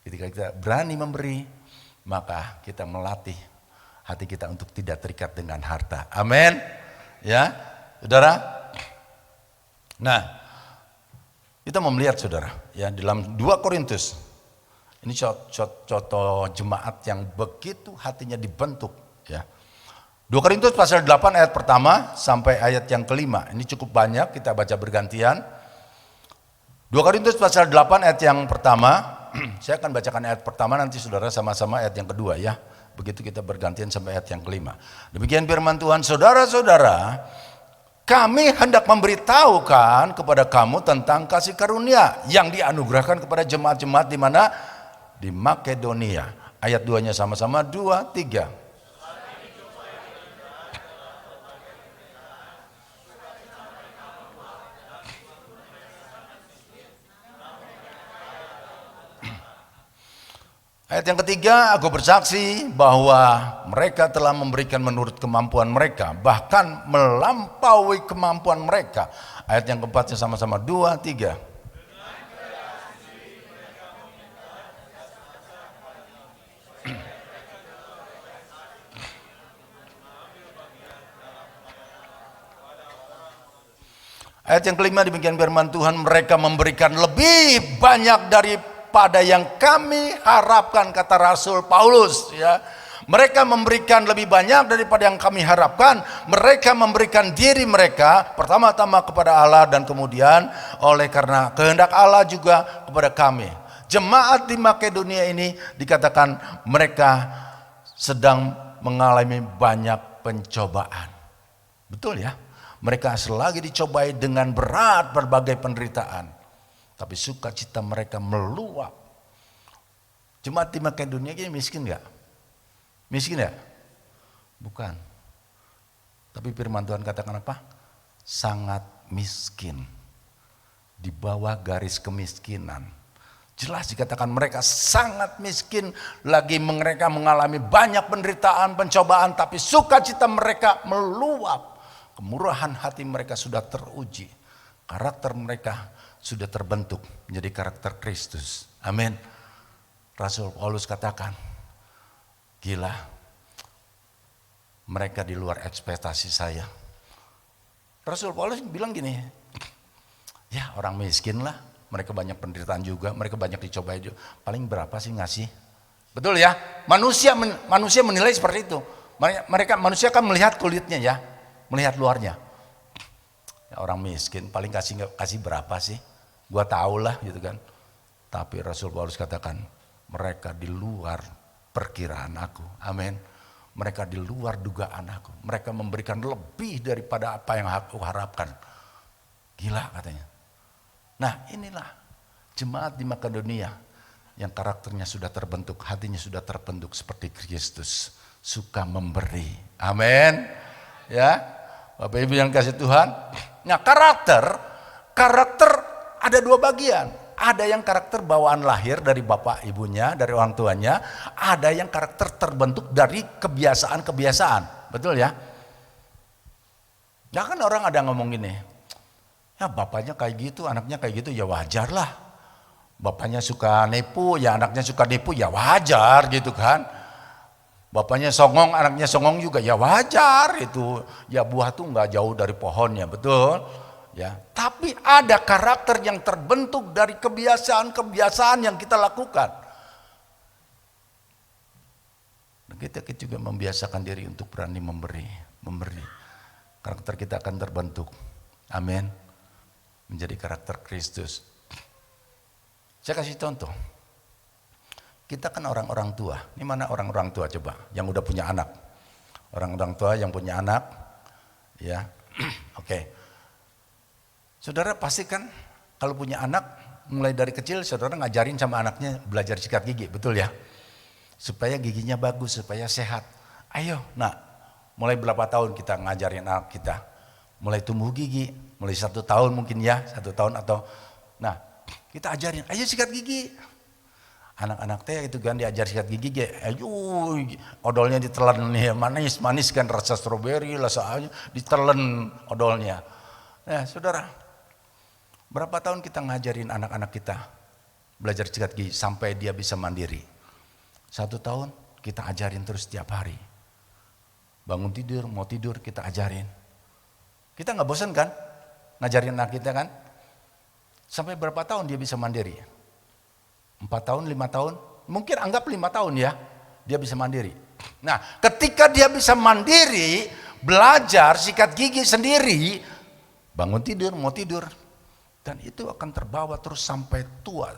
Ketika kita berani memberi, maka kita melatih hati kita untuk tidak terikat dengan harta. Amin. Ya, saudara. Nah, kita mau melihat saudara, ya dalam 2 Korintus. Ini contoh jemaat yang begitu hatinya dibentuk, ya. 2 Korintus pasal 8 ayat pertama sampai ayat yang kelima. Ini cukup banyak, kita baca bergantian. 2 Korintus pasal 8 ayat yang pertama, saya akan bacakan ayat pertama, nanti saudara sama-sama ayat yang kedua ya. Begitu kita bergantian sampai ayat yang kelima. Demikian firman Tuhan, saudara-saudara, kami hendak memberitahukan kepada kamu tentang kasih karunia yang dianugerahkan kepada jemaat-jemaat di mana? Di Makedonia. Ayat 2-nya sama-sama, 2, 3. Ayat yang ketiga, aku bersaksi bahwa mereka telah memberikan menurut kemampuan mereka, bahkan melampaui kemampuan mereka. Ayat yang keempatnya sama-sama, 2, 3. Ayat yang kelima, demikian firman Tuhan, mereka memberikan lebih banyak daripada yang kami harapkan, kata Rasul Paulus, ya. Mereka memberikan lebih banyak daripada yang kami harapkan. Mereka memberikan diri mereka pertama-tama kepada Allah dan kemudian oleh karena kehendak Allah juga kepada kami. Jemaat di Makedonia ini dikatakan mereka sedang mengalami banyak pencobaan. Betul ya? Mereka selagi dicobai dengan berat berbagai penderitaan. Tapi sukacita mereka meluap. Jemaat di Makedonia ini miskin gak? Miskin gak? Bukan. Tapi firman Tuhan katakan apa? Sangat miskin. Di bawah garis kemiskinan. Jelas dikatakan mereka sangat miskin. Lagi mereka mengalami banyak penderitaan, pencobaan. Tapi sukacita mereka meluap. Kemurahan hati mereka sudah teruji. Karakter mereka sudah terbentuk menjadi karakter Kristus. Amin. Rasul Paulus katakan, gila, mereka di luar ekspektasi saya. Rasul Paulus bilang gini, ya orang miskin lah, mereka banyak penderitaan juga, mereka banyak dicobai juga. Paling berapa sih ngasih? Betul ya? Manusia menilai seperti itu. Manusia kan melihat kulitnya ya, melihat luarnya. Ya, orang miskin paling kasih berapa sih? Gua tahu lah gitu kan. Tapi Rasul Paulus katakan mereka di luar perkiraan aku. Amin. Mereka di luar dugaan aku. Mereka memberikan lebih daripada apa yang aku harapkan. Gila katanya. Nah inilah jemaat di Makedonia yang karakternya sudah terbentuk, hatinya sudah terbentuk seperti Kristus, suka memberi. Amin. Ya, Bapak Ibu yang kasih Tuhan. Nah karakter ada 2 bagian. Ada yang karakter bawaan lahir dari bapak ibunya, dari orang tuanya. Ada yang karakter terbentuk dari kebiasaan-kebiasaan. Betul ya? Ya kan orang ada ngomong gini, ya bapaknya kayak gitu, anaknya kayak gitu, ya wajar lah. Bapaknya suka nipu, ya anaknya suka nipu, ya wajar gitu kan. Bapaknya songong, anaknya songong juga, ya wajar itu. Ya buah tuh nggak jauh dari pohonnya, betul. Ya, tapi ada karakter yang terbentuk dari kebiasaan-kebiasaan yang kita lakukan. Dan kita juga membiasakan diri untuk berani memberi. Karakter kita akan terbentuk. Amin. Menjadi karakter Kristus. Saya kasih contoh. Kita kan orang-orang tua. Ini mana orang-orang tua coba yang udah punya anak? Orang-orang tua yang punya anak, ya. Oke. Saudara pasti kan kalau punya anak mulai dari kecil saudara ngajarin sama anaknya belajar sikat gigi, betul ya? Supaya giginya bagus, supaya sehat. Ayo, nah mulai berapa tahun kita ngajarin anak kita? Mulai tumbuh gigi, mulai 1 tahun mungkin ya, 1 tahun atau, nah kita ajarin, ayo sikat gigi. Anak-anak teh itu kan diajar sikat gigi, ayo odolnya ditelan nih, manis kan rasa stroberi, rasanya ditelan odolnya. Nah, saudara, berapa tahun kita ngajarin anak-anak kita belajar sikat gigi sampai dia bisa mandiri? 1 tahun kita ajarin terus setiap hari. Bangun tidur, mau tidur kita ajarin. Kita nggak bosan kan ngajarin anak kita kan? Sampai berapa tahun dia bisa mandiri? 4 tahun, 5 tahun, mungkin anggap 5 tahun ya, dia bisa mandiri. Nah, ketika dia bisa mandiri, belajar sikat gigi sendiri, bangun tidur, mau tidur, dan itu akan terbawa terus sampai tua,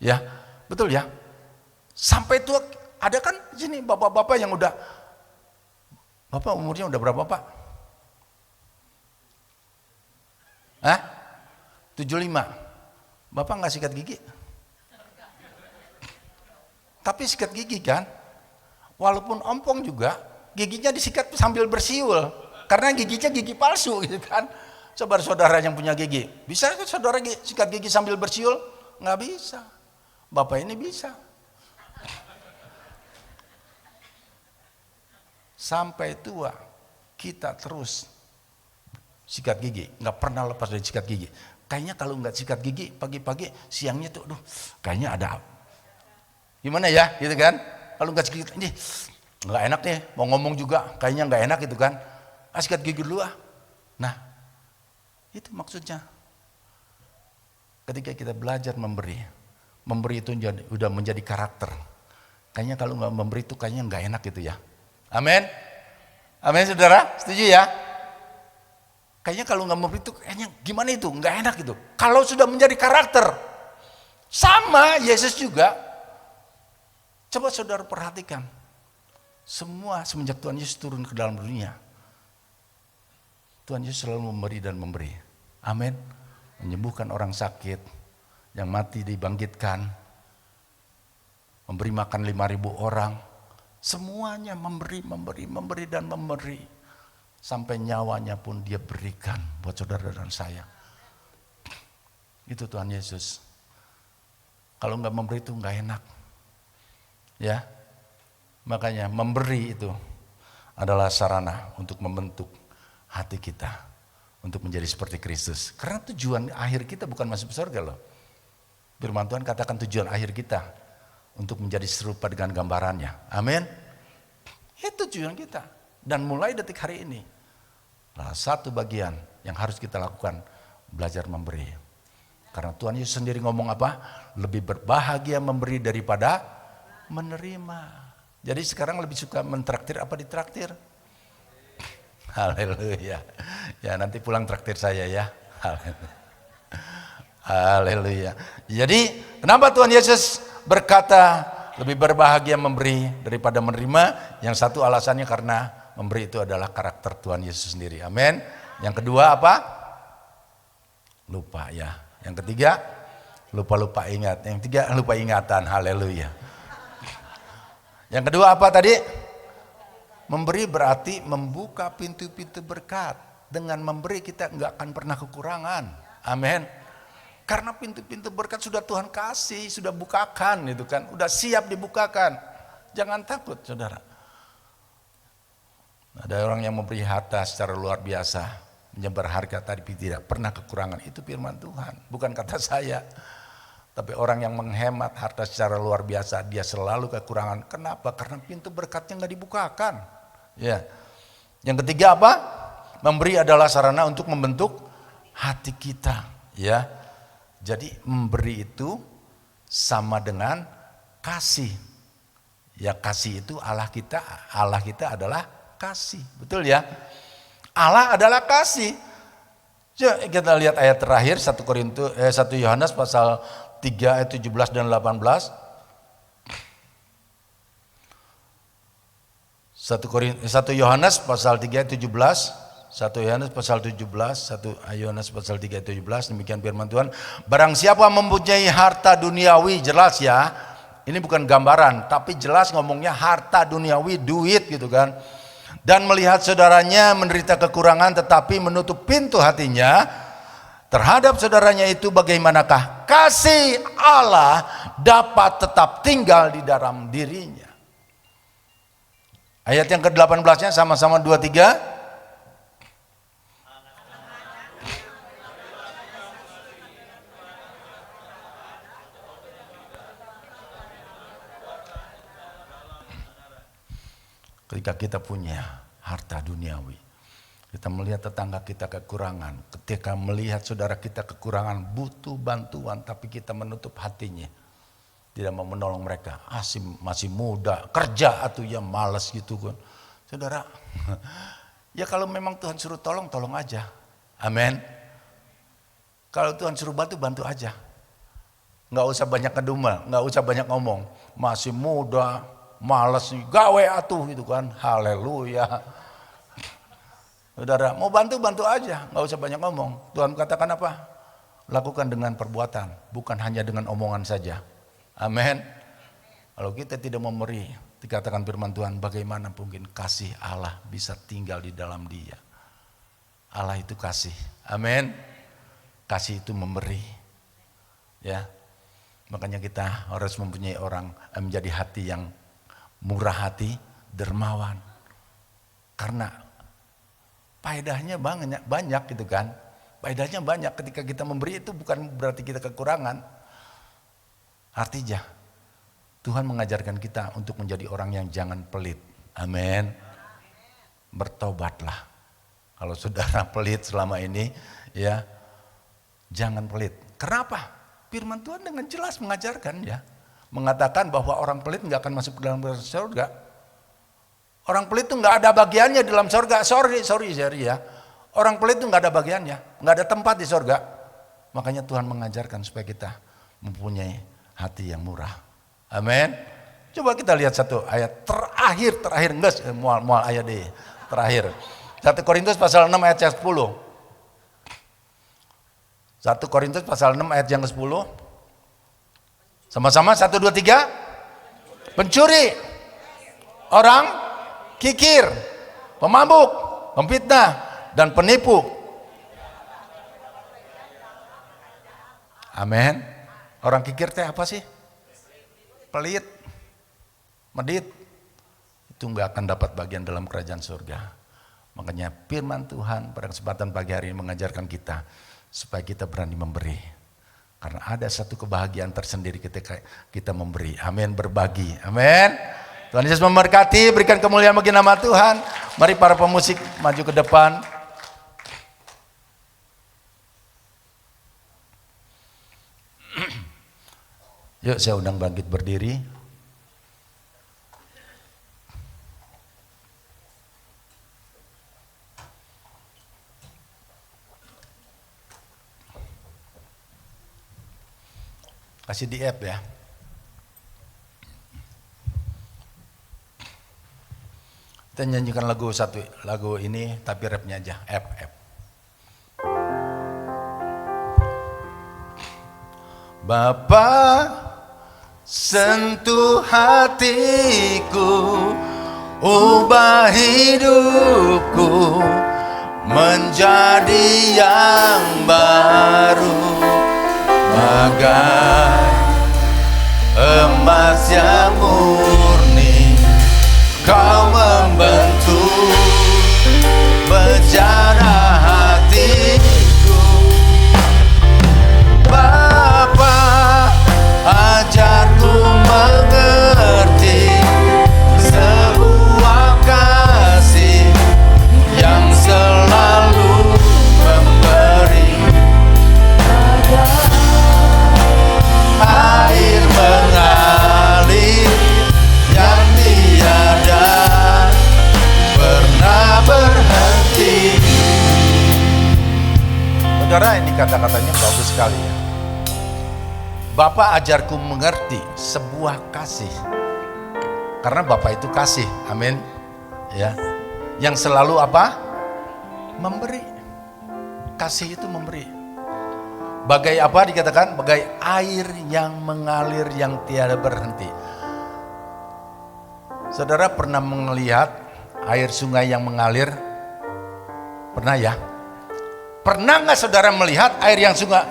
ya, betul ya? Sampai tua, ada kan sini bapak-bapak yang udah, bapak umurnya udah berapa pak? 75, bapak nggak sikat gigi? Tapi sikat gigi kan, walaupun ompong juga, giginya disikat sambil bersiul. Karena giginya gigi palsu gitu kan. Coba saudara yang punya gigi, bisa kan saudara sikat gigi sambil bersiul? Nggak bisa. Bapak ini bisa. Sampai tua, kita terus sikat gigi. Nggak pernah lepas dari sikat gigi. Kayaknya kalau nggak sikat gigi, pagi-pagi, siangnya tuh, aduh, kayaknya ada gimana ya gitu kan, kalau nggak sikat ini nggak enak nih, mau ngomong juga kayaknya nggak enak gitu kan, sikat gigi dulu ah. Nah itu maksudnya ketika kita belajar memberi itu udah menjadi karakter. Kayaknya kalau nggak memberi itu kayaknya nggak enak gitu ya. Amin, amin saudara, setuju ya? Kayaknya kalau nggak memberi itu kayaknya gimana itu, nggak enak gitu. Kalau sudah menjadi karakter, sama Yesus juga. Coba saudara perhatikan, semua semenjak Tuhan Yesus turun ke dalam dunia, Tuhan Yesus selalu memberi dan memberi. Amin. Menyembuhkan orang sakit, yang mati dibangkitkan, memberi makan 5.000 orang, semuanya memberi dan memberi. Sampai nyawanya pun dia berikan buat saudara dan saya. Itu Tuhan Yesus. Kalau nggak memberi itu nggak enak. Ya, makanya memberi itu adalah sarana untuk membentuk hati kita untuk menjadi seperti Kristus. Karena tujuan akhir kita bukan masuk surga loh. Firman Tuhan katakan tujuan akhir kita untuk menjadi serupa dengan gambarannya. Amin. Itu tujuan kita. Dan mulai detik hari ini, salah satu bagian yang harus kita lakukan belajar memberi. Karena Tuhan Yesus sendiri ngomong apa? Lebih berbahagia memberi daripada menerima. Jadi sekarang lebih suka mentraktir apa ditraktir? Haleluya. Ya nanti pulang traktir saya ya. Haleluya. Jadi kenapa Tuhan Yesus berkata lebih berbahagia memberi daripada menerima? Yang satu alasannya karena memberi itu adalah karakter Tuhan Yesus sendiri. Amin. Yang kedua apa? Lupa ya. Yang ketiga lupa ingat. Yang ketiga lupa ingatan. Haleluya. Yang kedua apa tadi? Memberi berarti membuka pintu-pintu berkat. Dengan memberi kita nggak akan pernah kekurangan. Amin. Karena pintu-pintu berkat sudah Tuhan kasih, sudah bukakan itu kan, udah siap dibukakan. Jangan takut saudara. Ada orang yang memberi harta secara luar biasa, menyebar harga tapi tidak pernah kekurangan. Itu firman Tuhan, bukan kata saya. Tapi orang yang menghemat harta secara luar biasa, dia selalu kekurangan. Kenapa? Karena pintu berkatnya nggak dibukakan. Ya. Yang ketiga apa? Memberi adalah sarana untuk membentuk hati kita. Ya. Jadi memberi itu sama dengan kasih. Ya kasih itu Allah kita adalah kasih. Betul ya? Allah adalah kasih. Coba kita lihat ayat terakhir 1 Yohanes pasal 3 ayat 17 dan 18. 1 Yohanes pasal 3 ayat 17, 1 Yohanes pasal 17, 1 Yohanes pasal 3 ayat 17, demikian firman Tuhan. Barang siapa mempunyai harta duniawi, jelas ya. Ini bukan gambaran, tapi jelas ngomongnya harta duniawi, duit gitu kan. Dan melihat saudaranya menderita kekurangan tetapi menutup pintu hatinya terhadap saudaranya itu, bagaimanakah kasih Allah dapat tetap tinggal di dalam dirinya. Ayat yang ke-18-nya sama-sama 2-3. Ketika kita punya harta duniawi, kita melihat tetangga kita kekurangan, ketika melihat saudara kita kekurangan, butuh bantuan, tapi kita menutup hatinya, tidak mau menolong mereka. Masih muda, kerja atau ya malas gitu kan. Saudara, ya kalau memang Tuhan suruh tolong, tolong aja. Amin. Kalau Tuhan suruh bantu, bantu aja. Nggak usah banyak ngedumel, nggak usah banyak ngomong. Masih muda, malas nih, gawe atuh gitu kan. Haleluya. Saudara, mau bantu, bantu aja, nggak usah banyak ngomong. Tuhan katakan apa? Lakukan dengan perbuatan, bukan hanya dengan omongan saja. Amin. Kalau kita tidak memberi, dikatakan firman Tuhan, bagaimana mungkin kasih Allah bisa tinggal di dalam dia. Allah itu kasih. Amin. Kasih itu memberi. Ya. Makanya kita harus mempunyai menjadi hati yang murah hati, dermawan. Karena faedahnya banyak gitu kan. Faedahnya banyak ketika kita memberi, itu bukan berarti kita kekurangan. Artinya Tuhan mengajarkan kita untuk menjadi orang yang jangan pelit. Amin. Bertobatlah. Kalau saudara pelit selama ini, ya jangan pelit. Kenapa? Firman Tuhan dengan jelas mengajarkan ya. Mengatakan bahwa orang pelit nggak akan masuk ke dalam surga. Orang pelit itu nggak ada bagiannya di dalam surga. Sorry ya. Orang pelit itu nggak ada bagiannya, nggak ada tempat di surga. Makanya Tuhan mengajarkan supaya kita mempunyai hati yang murah. Amin. Coba kita lihat satu ayat terakhir enggak mual ayat deh. Terakhir. 1 Korintus pasal 6 ayat yang 10. 1 Korintus pasal 6 ayat yang ke-10. Sama-sama 1, 2, 3. Pencuri, orang kikir, pemabuk, pemfitnah, dan penipu. Amin. Orang kikir teh apa sih? Pelit, medit. Itu enggak akan dapat bagian dalam kerajaan surga. Makanya firman Tuhan pada kesempatan pagi hari ini mengajarkan kita supaya kita berani memberi. Karena ada satu kebahagiaan tersendiri ketika kita memberi. Amin, berbagi. Amin. Tuhan Yesus memberkati, berikan kemuliaan bagi nama Tuhan. Mari para pemusik maju ke depan. Yuk saya undang bangkit berdiri. Kasih di app ya. Kita nyanyikan lagu ini tapi rapnya aja, app. Bapa, sentuh hatiku, ubah hidupku menjadi yang baru, bagai emas yang murni. Kau membentuk bejana hatiku. Bapa, ajarku mengerti sebuah kasih yang selalu memberi. Air mengalir yang tiada pernah berhenti. Saudara, ini kata-katanya bagus sekali ya. Bapa, ajarku mengerti sebuah kasih. Karena Bapa itu kasih, amin. Ya, yang selalu apa? Memberi. Kasih itu memberi. Bagai apa dikatakan? Bagai air yang mengalir yang tiada berhenti. Saudara pernah melihat air sungai yang mengalir? Pernah ya? Pernah nggak saudara melihat air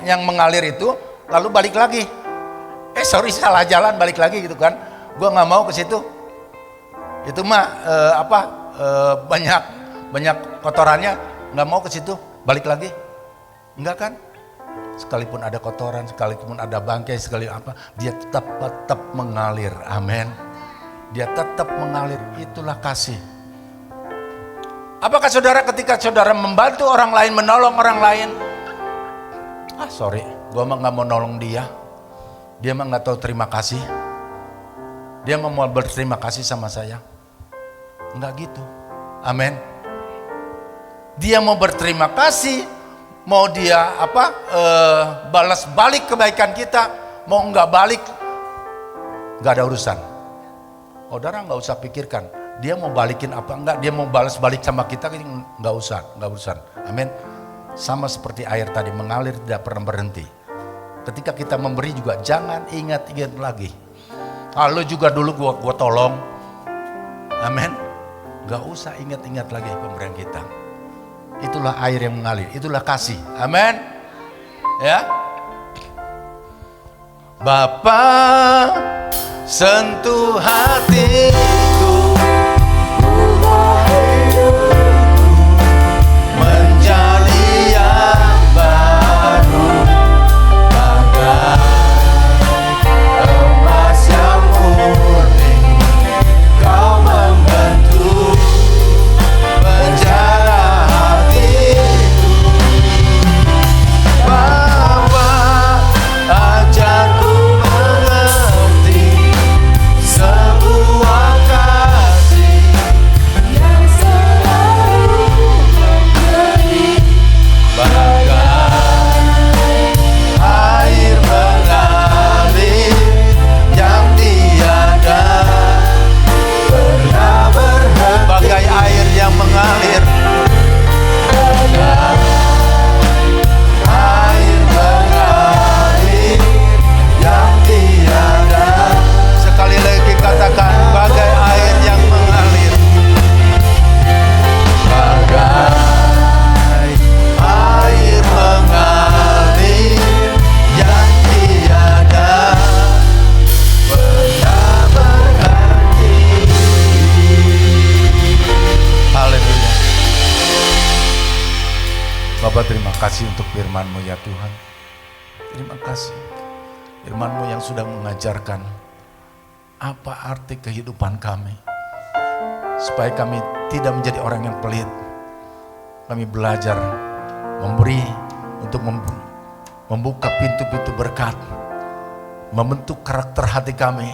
yang mengalir itu lalu balik lagi. Sorry salah jalan, balik lagi gitu kan. Gue nggak mau ke situ. Itu mah banyak kotorannya, nggak mau ke situ, balik lagi. Enggak kan? Sekalipun ada kotoran, sekalipun ada bangkai, dia tetap mengalir. Amin. Dia tetap mengalir, itulah kasih. Apakah saudara ketika saudara membantu orang lain, menolong orang lain, sorry, gue mah nggak mau nolong dia mah nggak tahu terima kasih, dia mau berterima kasih sama saya, nggak gitu. Amin. Dia mau berterima kasih, mau dia balas balik kebaikan kita, mau nggak balik, nggak ada urusan. Saudara nggak usah pikirkan dia mau balikin apa enggak, dia mau balas balik sama kita, nggak urusan. Amin. Sama seperti air tadi mengalir tidak pernah berhenti. Ketika kita memberi juga jangan ingat-ingat lagi. Lu juga dulu gua tolong. Amin. Nggak usah ingat-ingat lagi pemberian kita. Itulah air yang mengalir, itulah kasih. Amin. Ya. Bapa, sentuh hatiku, ubah hidupku menjadi yang baru, bagai emas yang murni. Kau membentuk penjara hatiku. Bapa, ajarku mengerti sebuah kasih yang selalu memberi, bagai air mengalir yang tiada pernah berhenti. Bagai air yang mengalir, air mengalir yang tiada. Sekali lagi katakan, bagai air yang mengalir, bagai air mengalir yang tiada pernah berhenti. Haleluya. Bapak, terima kasih untuk firman-Mu ya Tuhan. Terima kasih firman-Mu yang sudah mengajarkan apa arti kehidupan kami, supaya kami tidak menjadi orang yang pelit. Kami belajar memberi untuk membuka pintu-pintu berkat, membentuk karakter hati kami,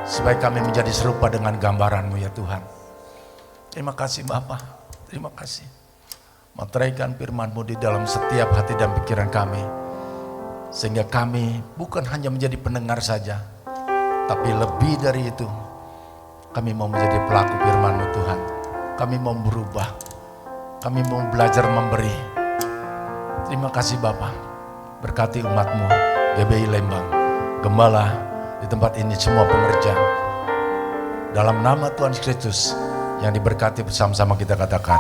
supaya kami menjadi serupa dengan gambaran-Mu ya Tuhan. Terima kasih Bapa, terima kasih. Meteraikan firman-Mu di dalam setiap hati dan pikiran kami, sehingga kami bukan hanya menjadi pendengar saja, tapi lebih dari itu, kami mau menjadi pelaku firman-Mu Tuhan. Kami mau berubah, kami mau belajar memberi. Terima kasih Bapa. Berkati umat-Mu, GBI Lembang, Gembala di tempat ini, semua pengerja. Dalam nama Tuhan Yesus Kristus yang diberkati, bersama-sama kita katakan.